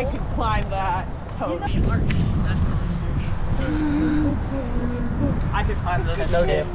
I could climb that. Totally. I could climb this. No dip.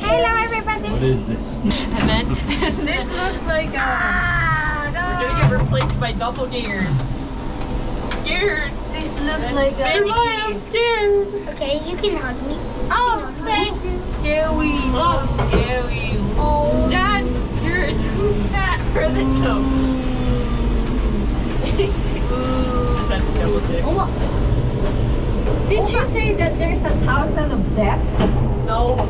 Hello, everybody. What is this? And then this looks like we're gonna get replaced by doppelgangers. Scared. This looks like I'm scared. Okay, you can hug me. Oh, thank you. scary, so scary. Oh, Dad, you're too fat for the jump. Just had to double check. oh, Did she say that there's 1,000 of death? No.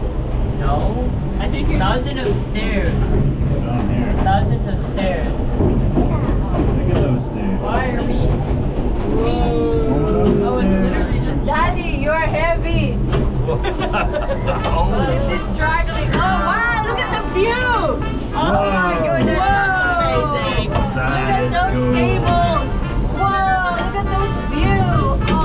No. I think you're 1,000 of stairs. Down here. Thousands of stairs. Look at those stairs. Why are we? Whoa. Oh, it's literally just. Daddy, you're heavy. It's just struggling. Oh wow, look at the view. Oh my goodness. That's amazing. Look at those cables. Wow, look at those views. Oh.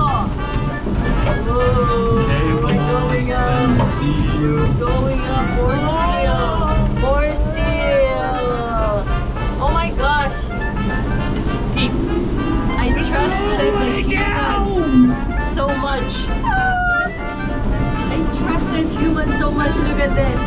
Whoa. We're going up. and steel. Going up. More steel. More steel. Oh my gosh. It's steep. I trusted the human so much. I trusted humans so much. Look at this.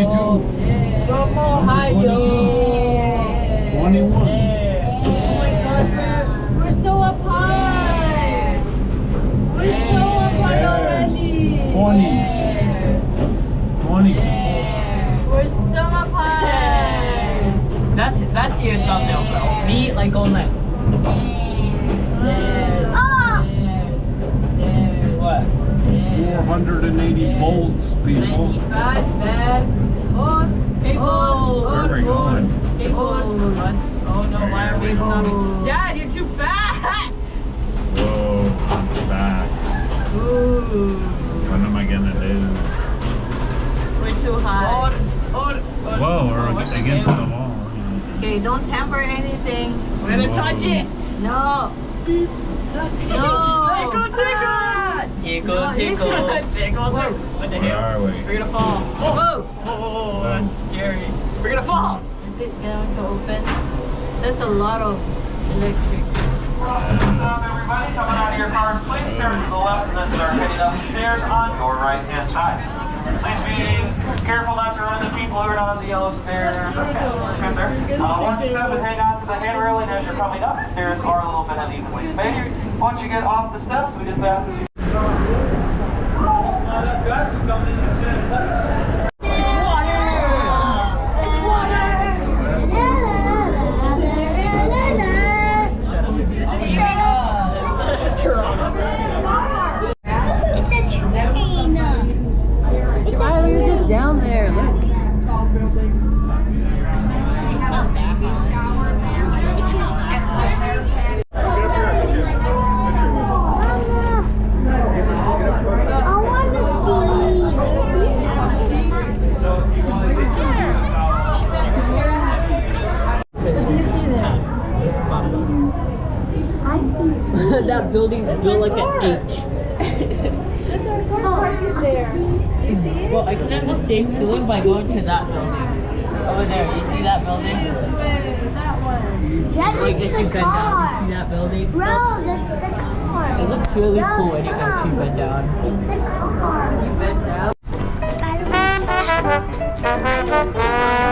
From Ohio. 21. Yeah. Oh my God, we're so up high. We're so up high Yes. already. 20. 20. We're so up high. That's your thumbnail, bro. Me like all night. Yeah. Oh! Yeah. What? 480 volts, people. 95 bad. On. Where are we going? Oh no, why are we stopping? Dad, you're too fat! Whoa, I'm fat. Ooh. What am I gonna do? We're too high. Whoa, we're against the wall. Okay, don't tamper anything. We're gonna touch it. No. No. Tickle, tickle. Tickle. What the Where hell? are we? We're gonna fall. Whoa. Oh, that's scary. We're gonna fall. Is it going to open? That's a lot of electric. Everybody coming out of your cars, please turn to the left and then start heading up the stairs on your right hand side. Please be careful not to run into people who are not on the yellow stairs. Okay, good there. Once you step and hang on to the hand railing as you're coming up, the stairs are a little bit unevenly spaced. Once you get off the steps, we just ask that you... It's a train. It's Why are you just down there? Look. I want to That building's built like an H. Well, I can have the same feeling by going to that building. Over there, you see that building? That Like is if you the bend down, you car. see that building? Bro, that's the car. It looks really No, cool when you no. actually bend down. It's the car. You bend down. I don't know.